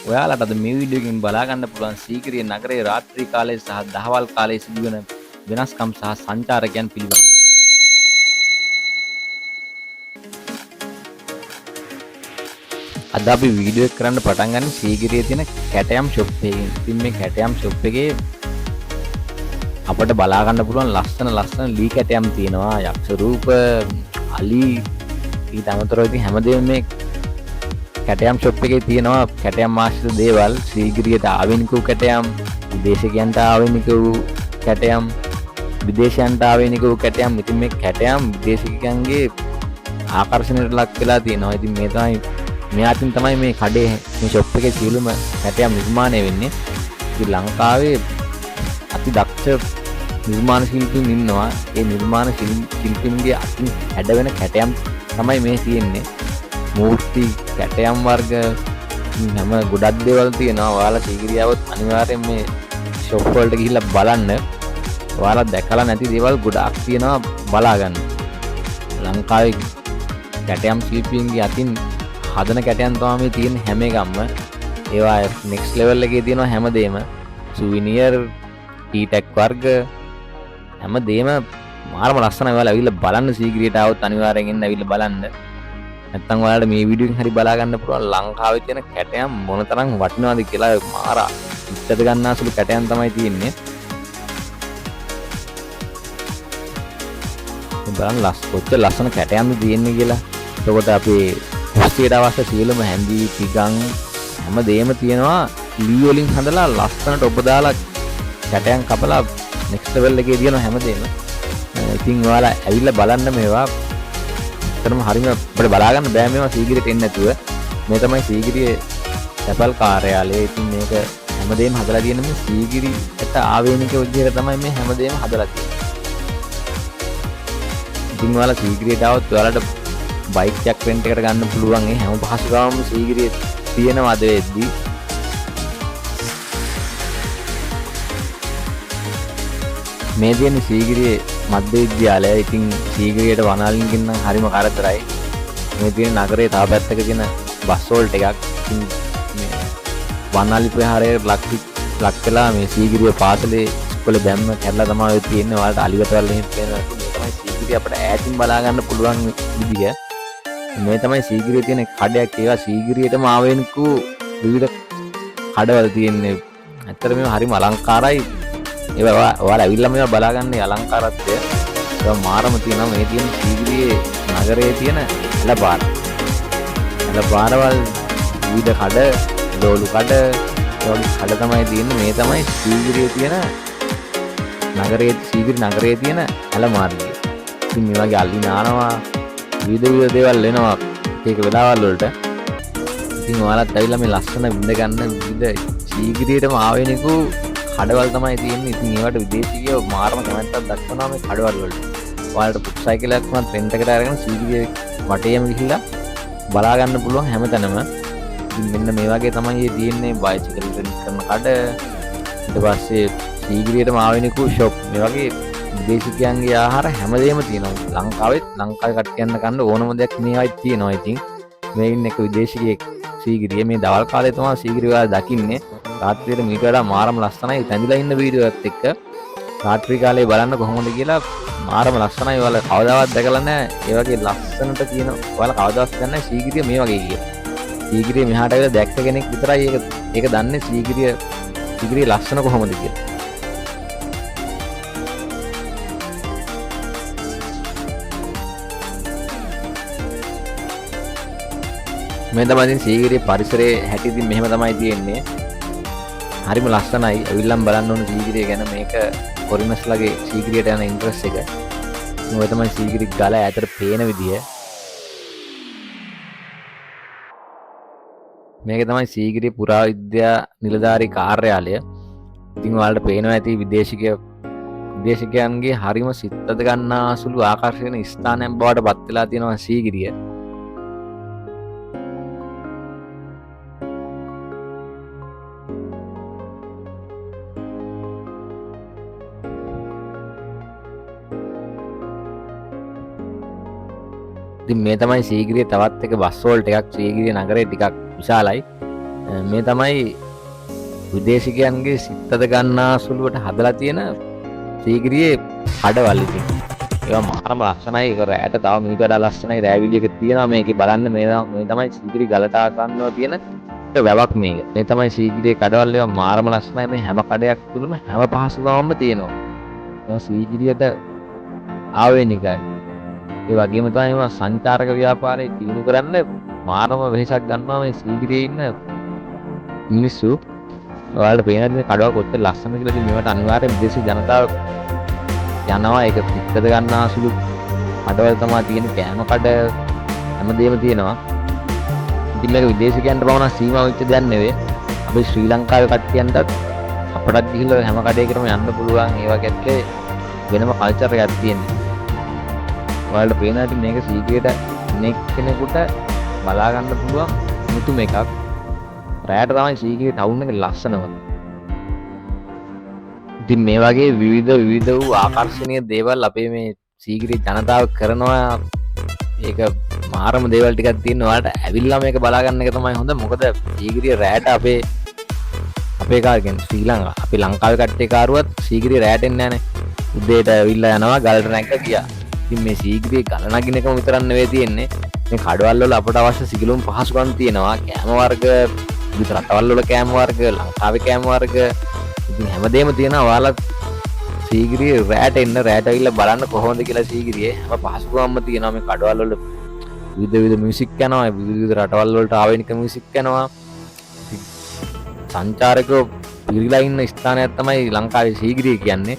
ඔයාලට අද මේ වීඩියෝ එකෙන් බලා ගන්න පුළුවන් සීගිරිය නගරයේ රාත්‍රී කාලයේ සහ දහවල් කාලයේ සිදුවන වෙනස්කම් සහ සංචාරකයන් පිළිබඳව. අද අපි වීඩියෝ එක කරන්න පටන් ගන්නේ සීගිරියේ තියෙන කැටයම් ෂොප් එකකින්. ඉතින් මේ කැටයම් ෂොප් එකේ අපිට බලා ගන්න පුළුවන් ලස්සන ලී කැටයම් තියෙනවා. යක්ෂ රූප, අලි, ඊට අමතරව ඉතින් හැමදේම මේ කැටයම් ෂොප් එකේ තියෙනවා. කැටයම් ආශ්‍රිත දේවල්, සීගිරියට ආවෙනික වූ කැටයම්, විදේශිකයන්ට ආවෙනික වූ කැටයම්, විදේශයන්ට ආවෙනික වූ කැටයම්. ඉතින් මේ කැටයම් විදේශිකයන්ගේ ආකර්ෂණයට ලක් වෙලා තියෙනවා. ඉතින් මේ තමයි මේ අතින් තමයි මේ කඩේ මේ ෂොප් එකේ සියලුම කැටයම් නිර්මාණය වෙන්නේ. ඉතින් ලංකාවේ අති දක්ෂ නිර්මාණ ශිල්පීන් ඉන්නවා. ඒ නිර්මාණ ශිල්පීන්ගේ අතින් හැඩ වෙන කැටයම් තමයි මේ තියෙන්නේ. මූර්ති, කැටයම් වර්ග හැම ගොඩක් දේවල් තියෙනවා. ඔයාලා සීගිරියාවත් අනිවාර්යෙන් මේ ෂොප් වලට ගිහිල්ලා බලන්න. ඔයාලා දැකලා නැති දේවල් ගොඩක් තියෙනවා, බලා ගන්න. ලංකාවේ කැටයම් ශිල්පීන්ගේ අතින් හදන කැටයම් තමයි මේ තියෙන හැම එකක්ම. ඒවා නෙක්ස්ට් ලෙවල් එකේ තියෙනවා හැමදේම. සුවිනියර්, ටීටැක් වර්ග හැමදේම මාරම ලස්සනයි. ඔයාලා ඇවිල්ලා බලන්න, සීගිරියට આવොත් අනිවාර්යෙන් එන්න ඇවිල්ලා බලන්න. නැත්තම් ඔයාලට මේ වීඩියෝ එකෙන් හරි බලා ගන්න පුළුවන් ලංකාවේ තියෙන කැටයම් මොනතරම් වටිනවද කියලා. මාරා ඉච්ඡත ගන්නාසුළු කැටයම් තමයි තියෙන්නේ. බලන්න කොච්චර ලස්සන කැටයම්ද තියෙන්නේ කියලා. එතකොට අපේ කුස්සියට අවශ්‍ය සියලුම හැඳි, පිගන් හැමදේම තියෙනවා. ලී වලින් හදලා ලස්සනට ඔබ දාලා කැටයම් කපලා නෙක්ස්ට් ලෙවල් එකේ දිනන හැමදේම. ඉතින් ඔයාලා ඇවිල්ලා බලන්න මේවා. ඇත්තටම හරිම අපිට බලා ගන්න බෑ මේවා සීගිරියට එන්නේ නැතුව. මේ තමයි සීගිරියේ සැපල් කාර්යාලය. ඉතින් මේක හැමදේම හදලා තියෙන මේ සීගිරියට ආවේනික විදිහට තමයි මේ හැමදේම හදලා තියෙන්නේ. ඉතින් ඔයාලා සීගිරියට આવොත් ඔයාලට බයික් එකක් රෙන්ට් එකට ගන්න පුළුවන්. ඒ හැම පහසුකමම සීගිරියේ තියෙනවා අද වෙද්දී. මේ තියෙන සීගිරියේ මධ්‍ය විද්‍යාලය. ඉතින් සීගිරියට වනාලින්කින් නම් හරිම කරදරයි. මේ තියෙන නගරේ තව පැත්තක තියෙන බස් හෝල්ට් එකක්. ඉතින් මේ වනාලි ප්‍රහාරයේ ලක් වෙලා මේ සීගිරිය පාසලේ ඉස්කෝලේ දැම්ම කැරලා තමයි ඔය තියෙන්නේ. ඔයාලට අලිවතවල එහෙම පේනවා. මේ තමයි සීගිරිය අපිට ඈතින් බලා ගන්න පුළුවන් විදිය. මේ තමයි සීගිරියේ තියෙන කඩයක්. ඒවා සීගිරියටම ආවෙනික විවිධ කඩවල තියෙන්නේ. ඇත්තට මේවා හරිම අලංකාරයි. ඒවා ඔයාලා ඇවිල්ලා මේවා බලා ගන්න අලංකාරත්වය. ඒවා මාරම තියෙනවා. මේ තියෙන සීගිරියේ නගරයේ තියෙන එළපාර. එළපාරවල් විවිධ කඩ, දෝලු කඩ තමයි තියෙන්නේ. මේ තමයි සීගිරියේ තියෙන නගරයේ, සීගිරි නගරයේ තියෙන එළ මාර්ගය. ඉතින් මේ වගේ අලි නානවා, විවිධ දේවල් වෙනවා ඒක වෙලාවල් වලට. ඉතින් ඔයාලත් ඇවිල්ලා මේ ලස්සන විඳ ගන්න විවිධ සීගිරියටම ආවෙනික කඩවල් තමයි තියෙන්නේ. ඉතින් ඒවට විදේශිකයෝ මාරම කැමැත්තක් දක්වනවා මේ කඩවල් වලට. ඔයාලට පුක් සයිකලයක් වුණත් රෙන්ට් එකට අරගෙන සීගිරිය වටේම ගිහිල්ලා බලා ගන්න පුළුවන් හැමතැනම. ඉතින් මෙන්න මේ වගේ තමයි මේ තියෙන්නේ බයිසිකල් රෙන්ට් කරන කඩ. ඊට පස්සේ සීගිරියටම ආවෙනික ෂොප්. මේ වගේ විදේශිකයන්ගේ ආහාර හැමදේම තියෙනවා. ලංකාවේ කට්ටියන්න කන්න ඕනම දෙයක් මේවයි තියෙනවා. ඉතින් මේ ඉන්න එක විදේශිකයෙක් සීගිරිය. මේ දවල් කාලේ තමයි සීගිරිය ඔයාලා දකින්නේ. රාත්‍රියේ මීට වඩා මාරම ලස්සනයි. තැඳිලා ඉන්න වීඩියෝ එකත් එක්ක රාත්‍රී කාලේ බලන්න කොහොමද කියලා මාරම ලස්සනයි. ඔයාලා කවදාවත් දැකලා නැහැ. ඒ වගේ ලස්සනට තියෙන ඔයාලා කවදාවත් දන්නේ නැහැ සීගිරිය මේ වගේ කියලා. සීගිරිය මෙහාට ඇවිල්ලා දැක්ක කෙනෙක් විතරයි ඒක දන්නේ සීගිරිය ලස්සන කොහොමද කියලා. මේ තමයි ඉතින් සීගිරියේ පරිසරයේ හැටි. ඉතින් මෙහෙම තමයි තියෙන්නේ. හරිම ලස්සනයි. ඇවිල්ලාම බලන්න ඕන සීගිරිය ගැන. මේක ෆොරිනර්ස්ලාගේ සීගිරියට යන ඉන්ට්‍රස්ට් එක. ඔය තමයි සීගිරි ගල ඈතට පේන විදිය. මේක තමයි සීගිරිය පුරාවිද්‍යා නිලධාරී කාර්යාලය. ඉතින් ඔයාලට පේනවා ඇති විදේශිකයන්ගේ හරිම සිතට ගන්නා සුළු ආකර්ෂණ ස්ථානයක් බවට පත් වෙලා තියෙනවා සීගිරිය. ඉතින් මේ තමයි සීගිරිය තවත් එක බස් හෝල්ට් එකක්. සීගිරිය නගරේ ටිකක් විශාලයි. මේ තමයි විදේශිකයන්ගේ සිත්තද ගන්නා සුළුවට හදලා තියෙන සීගිරියේ කඩවල් ඉතින්. ඒවා මාරම ලස්සනයි. ඒක රැයට තව මීට වඩා ලස්සනයි. රෑවිලියක තියෙනවා මේකේ බලන්න. මේ තමයි සීගිරි ගලට ආසන්නව තියෙන වැවක් මේක. මේ තමයි සීගිරියේ කඩවල්. ඒවා මාරම ලස්සනයි. මේ හැම කඩයක් තුළම හැම පහසුකමක්ම තියෙනවා. ඒවා සීගිරියට ආවේනිකයි. ඒ වගේම තමයි මේවා සංචාරක ව්‍යාපාරේ දිනු කරන්න මාරම වෙහෙසක් ගන්නවා මේ සීගිරියේ ඉන්න මිනිස්සු. ඔයාලට පේනද මේ කඩව කොච්චර ලස්සනද කියලා. ඉතින් මේවට අනිවාර්යයෙන් විදේශී ජනතාව යනවා. ඒක පිටත ගන්නා සුළු කඩවල තමයි තියෙන. කෑම කඩ හැමදේම තියෙනවා. ඉතින් මේක විදේශිකයන්ට පමණක් සීමා වෙච්ච දෙයක් නෙවෙයි. අපි ශ්‍රී ලංකාවේ කට්ටියන්ටත් අපටත් ගිහිල්ලා හැම කඩේකටම යන්න පුළුවන්. ඒ වගේ ඇත්තේ වෙනම කල්චර් එකක් තියෙනවා. ඔයාලට පේනද මේක සීගිරියට කෙනෙකුට බලා ගන්න පුළුවන් මුතුම එකක්. රැයට තමයි සීගිරිය ටවුන් එක ලස්සනම. ඉතින් මේ වගේ විවිධ වූ ආකර්ෂණීය දේවල් අපේ මේ සීගිරිය ජනතාව කරනවා. ඒක මාරම දේවල් ටිකක් තියෙනවා. ඔයාලට ඇවිල්ලා මේක බලා ගන්න එක තමයි හොඳ. මොකද සීගිරිය රැයට අපේ කාගෙන් ශ්‍රී ලංකා අපි ලංකාවේ කට්ටිය කාරුවත් සීගිරිය රැයට එන්නේ නැහනේ. උදේට ඇවිල්ලා යනවා ගලට නැග්ග ගියා. ඉතින් මේ සීගිරිය ගල නගින එකම විතරක් නෙවෙයි තියෙන්නේ. මේ කඩවල් වල අපට අවශ්‍ය සිගිලුම් පහසුකම් තියෙනවා. කෑම වර්ග විතර රටවල් වල කෑම වර්ග, ලංකාවේ කෑම වර්ග, ඉතින් හැමදේම තියෙනවා. ඔයාලා සීගිරිය රැයට එන්න, රැයට ඇවිල්ලා බලන්න කොහොමද කියලා සීගිරියේ හැම පහසුකම්ම තියෙනවා. මේ කඩවල් වල විවිධ මියුසික් යනවා. විවිධ රටවල් වලට ආවේනික මියුසික් යනවා. සංචාරකයෝ පිරීලා ඉන්න ස්ථානයක් තමයි ලංකාවේ සීගිරිය කියන්නේ.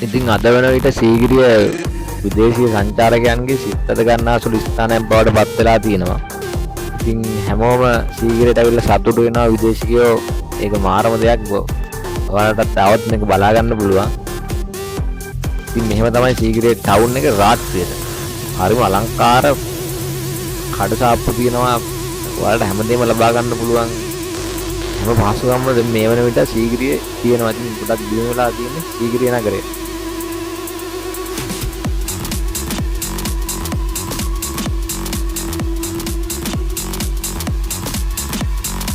ඉතින් අද වෙන විට සීගිරිය විදේශීය සංචාරකයන්ගේ සිත්තද ගන්නා සුළු ස්ථානයක් බවට පත් වෙලා තියෙනවා. ඉතින් හැමෝම සීගිරියට ඇවිල්ලා සතුටු වෙනවා විදේශිකයෝ. ඒක මාරම දෙයක්. ඔයාලටත් આવත් මේක බලා ගන්න පුළුවන්. ඉතින් මෙහෙම තමයි සීගිරියේ ටවුන් එක රාත්‍රියට. හරිම අලංකාර කඩසාප්පු තියෙනවා. ඔයාලට හැමදේම ලබා ගන්න පුළුවන්. හැම පහසුකම්ම දැන් මේ වෙන විට සීගිරියේ තියෙනවා. ඉතින් ගොඩක් දිනු වෙලා තියෙන්නේ සීගිරිය නගරේ.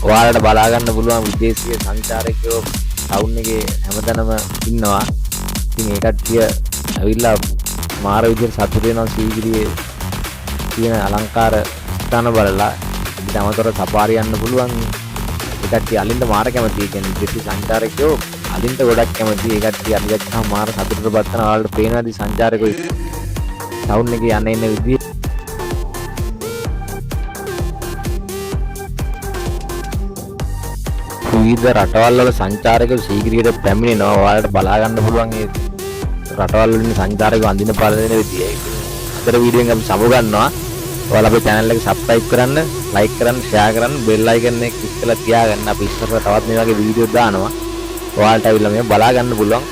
ඔයාලට බලා ගන්න පුළුවන් විදේශීය සංචාරකයෝ ටවුන් එකේ හැමතැනම ඉන්නවා. ඉතින් ඒ කට්ටිය ඇවිල්ලා මාර විදිහට සතුටු වෙනවා සීගිරියේ තියෙන අලංකාර ස්ථාන බලලා. ඉතින් අමතර සෆාරි යන්න පුළුවන්. ඒ කට්ටිය අලින්ට මාර කැමතියි. කියන්නේ විදේශීය සංචාරකයෝ අලින්ට ගොඩක් කැමතියි. ඒ කට්ටිය අලි දැක්කම මාර සතුටටපත් වෙනවා. ඔයාලට පේනවාද සංචාරකයෝ ටවුන් එකේ යන්න ඉන්න විදිහ. විවිධ රටවල් වල සංචාරකයෝ සීගිරියට පැමිණෙනවා. ඔයාලට බලා ගන්න පුළුවන් මේ රටවල් වලින් සංචාරකයෝ අඳින පළදෙන විදිය. අතර වීඩියෝෙන් අපි සමු ගන්නවා. ඔයාලා අපේ channel එක subscribe කරන්න, like කරන්න, share කරන්න, bell icon එක click කරලා තියාගන්න. අපි ඉස්සරහට තවත් මේ වගේ වීඩියෝ දානවා. ඔයාලට අවිල්ලා මේක බලා ගන්න පුළුවන්.